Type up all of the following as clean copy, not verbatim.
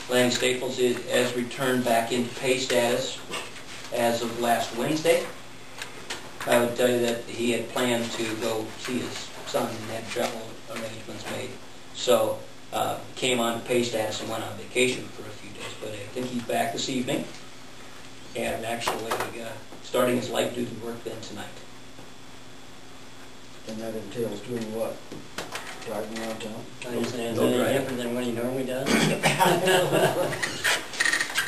Lanning Staples has returned back into pay status as of last Wednesday. I would tell you that he had planned to go see his son and had travel arrangements made. So came on to pay status and went on vacation for a few days. But I think he's back this evening and actually starting his light duty work then tonight. And that entails doing what? Driving around town? Is it any different than what he normally does?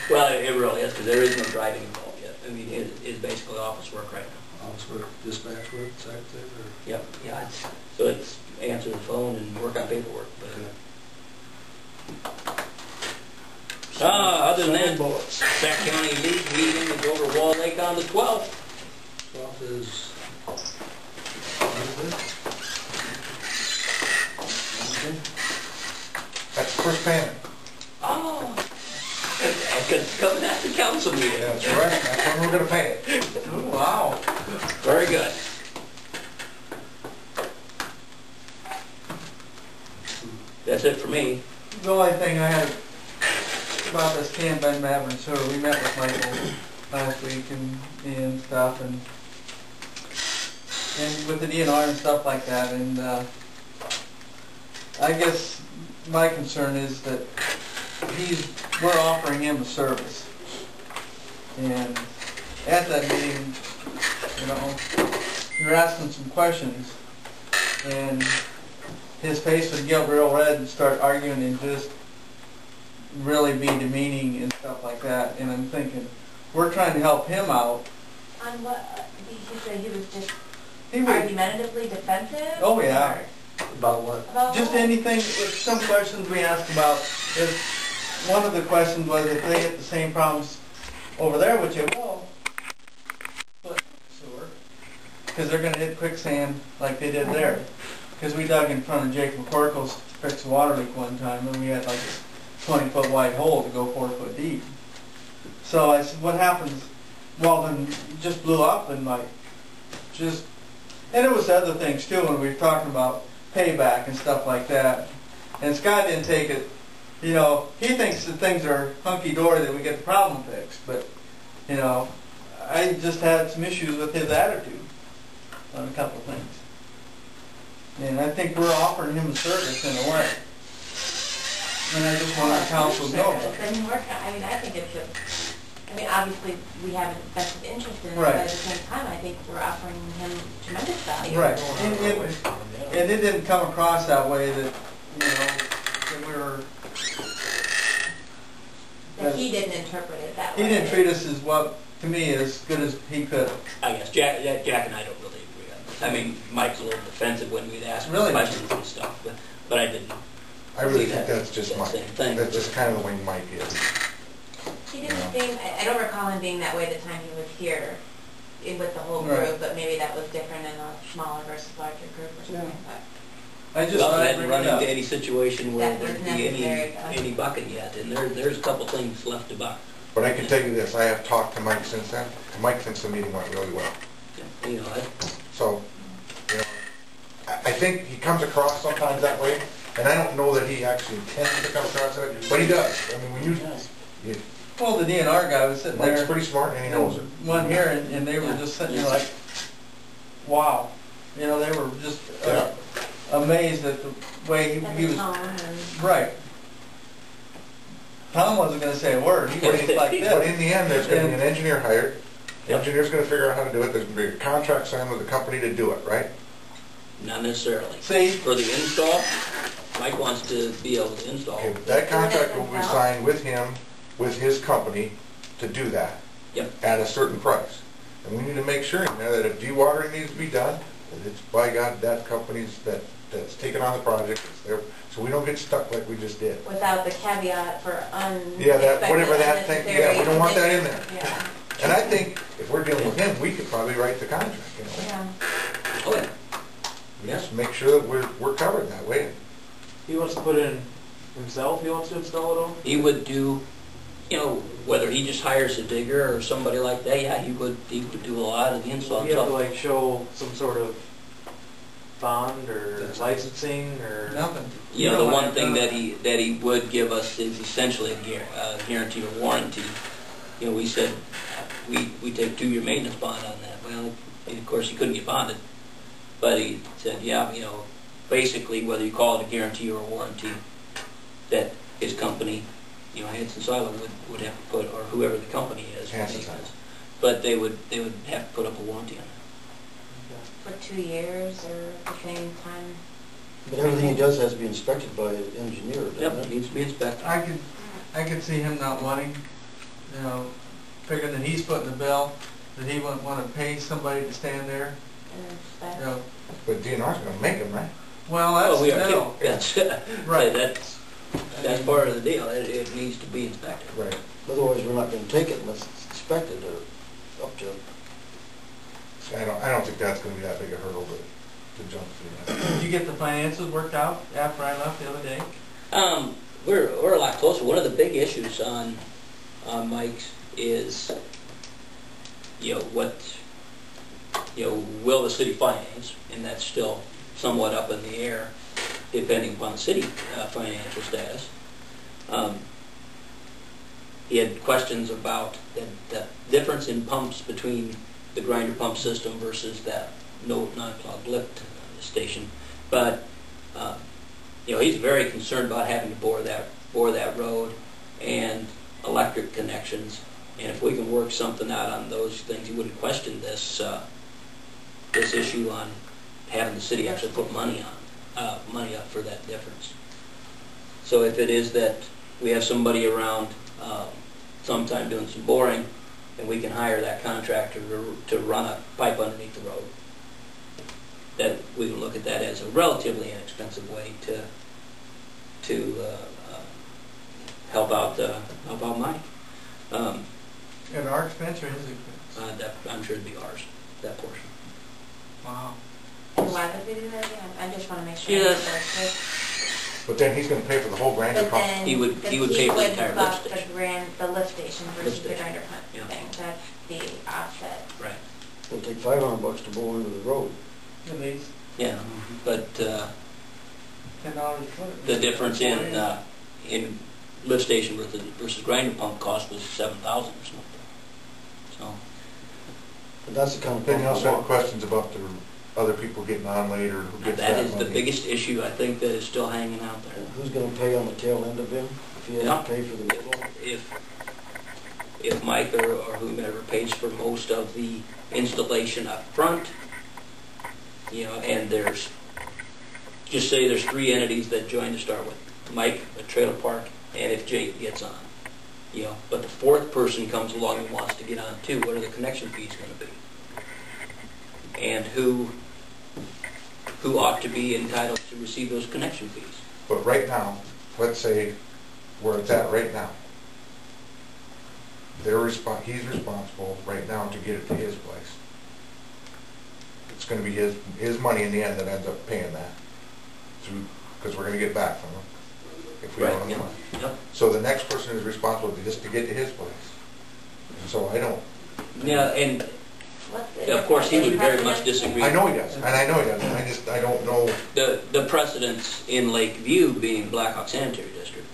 Well, it really is, because there is no driving involved yet. I mean, it's basically office work right now. Office work, dispatch work, type thing? Or? Yep, yeah. So it's answer the phone and work on paperwork. But, other than that, Sac County League meeting is over Wall Lake on the 12th. 12th is That's the first payment. Oh, because it's coming at the council meeting. Yeah, that's right. That's when we're going to pay it. Oh, wow. Very good. That's it for me. The only thing I had about this Cam Ben Maverick, so we met with Michael last week and stuff, and with the DNR and stuff like that, and I guess my concern is that we're offering him a service, and at that meeting, you know, you're asking some questions, and his face would get real red and start arguing and just really be demeaning and stuff like that. And I'm thinking, we're trying to help him out. On what? He said he was just He would, argumentatively defensive? oh yeah. about what? About Just what? anything, if some questions we asked about, if one of the questions was if they get the same problems over there, which it will, but sewer, because they're going to hit quicksand like they did there. Because we dug in front of Jake McCorkle's to fix a water leak one time, and we had like a 20-foot wide hole to go 4 foot deep. So I said, what happens? Well, then it just blew up and like, just, and it was other things too when we were talking about payback and stuff like that. And Scott didn't take it, you know, he thinks that things are hunky-dory, that we get the problem fixed. But, you know, I just had some issues with his attitude on a couple of things. And I think we're offering him a service in a way. And I just want our council to know about it. I mean, I think it's a, I mean, obviously we have a vested interest in it, Right. but at the same time, I think we're offering him tremendous value. Right. And it didn't come across that way that, you know, that we were... That he didn't interpret it that way. He didn't treat us as well, to me, as good as he could. I guess Jack and I don't really agree on this. I mean, Mike's a little defensive when we'd ask Really? questions and stuff, but I didn't. I really see think that that's just that Mike. same thing. That's just kind of the way Mike is. He didn't seem, I don't recall him being that way the time he was here with the whole group, Right. but maybe that was different in a smaller versus larger group or something. I just Well, thought I I'd hadn't bring run it up. into any situation where That was there'd be necessary, though. any bucking yet, and there's a couple things left to buck. But I can tell you this, I have talked to Mike since then, and Mike thinks the meeting went really well. You know, So, you know, I think he comes across sometimes that way, and I don't know that he actually intends to come across that way, but he does. I mean, when you Well, the DNR guy was sitting Mike's there, pretty smart and he knows it. one here, and they were just sitting there like, wow. You know, they were just Yeah. amazed at the way he was. Right. Tom wasn't going to say a word. He was like this. But in the end, there's going to be an engineer hired. The Yep. engineer's going to figure out how to do it. There's going to be a contract signed with the company to do it, right? not necessarily. See? For the install, Mike wants to be able to install. Okay, that contract will be signed with him, with his company, to do that. Yep. At a certain price. And we need to make sure in there that if dewatering needs to be done, that it's by God, that company's that's taken on the project, it's there, so we don't get stuck like we just did. Without the caveat for Yeah, that, whatever that thing, unnecessary yeah, we don't want that in there. Yeah. And I think if we're dealing with him, we could probably write the contract, you know. Yeah. Oh, yeah. We just make sure that we're covered that way. He wants to put in himself, he wants to install it all? He would do, you know, whether he just hires a digger or somebody like that, yeah, he would do a lot of the install You have to himself. like show some sort of bond or That's- licensing or? Nothing. You know, don't the want one it thing done. that he would give us is essentially a guarantee or warranty. You know, we said, we take 2-year maintenance bond on that. Well, and of course, he couldn't get bonded, but he said, yeah, you know, basically, whether you call it a guarantee or a warranty, that his company, you know, Hanson Silo would have to put, or whoever the company is, Hanson Silo. but they would have to put up a warranty on it. For 2 years or the same time? But everything he does has to be inspected by an engineer, Yep, doesn't it it? needs to be inspected. I could see him not wanting, you know, figuring that he's putting the bill, that he wouldn't want to pay somebody to stand there, And you inspect? know. But DNR's gonna make them, right? Well, Oh, we are that's, too. no. That's, Right. That's part of the deal. It needs to be inspected. Right. Otherwise, we're not gonna take it unless it's inspected or up to. See, I don't think that's gonna be that big a hurdle to jump through that. Did you get the finances worked out after I left the other day? We're a lot closer. One of the big issues on Mike's is, you know, will the city finance, and that's still somewhat up in the air, depending upon the city financial status. He had questions about the difference in pumps between the grinder pump system versus that non-clogged lift station. But you know, he's very concerned about having to bore that road and electric connections. And if we can work something out on those things, he wouldn't question this issue on having the city actually put money up for that difference. So if it is that we have somebody around sometime doing some boring, and we can hire that contractor to run a pipe underneath the road, that we can look at that as a relatively inexpensive way to help out Mike. At our expense or his expense? I'm sure it'd be ours, that portion. Wow. And why would we do that again? I just want to make sure. Yes. But then he's gonna pay for the whole grinder But pump. then. He would but pay for the wouldn't entire buff lift station. The lift station versus the station. grinder pump Yeah. thing. That's the offset. Right. It'll take $500 to bore into the road. At least Yeah, but $10 a foot. the difference in lift station versus grinder pump cost was $7,000 or something. So. But that's the kind of Then pump you also we have want. questions about the other people getting on later, who gets That that is the money. biggest issue, I think, that is still hanging out there. Who's gonna pay on the tail end of him if he has Yeah. to pay for the road? If Mike or whomever pays for most of the installation up front, you know, and just say there's 3 entities that join to start with. Mike, a trailer park, and if Jake gets on, you know, but the 4th person comes along and wants to get on too, what are the connection fees going to be? And who ought to be entitled to receive those connection fees? But right now, let's say where it's at right now, he's responsible right now to get it to his place. It's gonna be his money in the end that ends up paying that, because we're gonna get back from him if we don't have the Right, money. Yep. So the next person is responsible just to get to his place. And so I don't, Yeah, and What's the of course, he would difference? very much disagree. I know he does, and I know he does, and I don't know. The precedence in Lakeview being Blackhawk Sanitary District,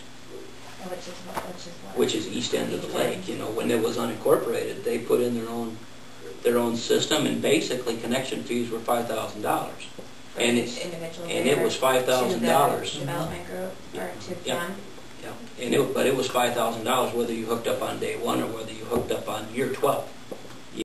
which is east end of the lake, you know, when it was unincorporated, they put in their own system, and basically connection fees were $5,000. And it was $5,000. Development group, or to Yep. them. But it was $5,000 whether you hooked up on day 1 or whether you hooked up on year 12.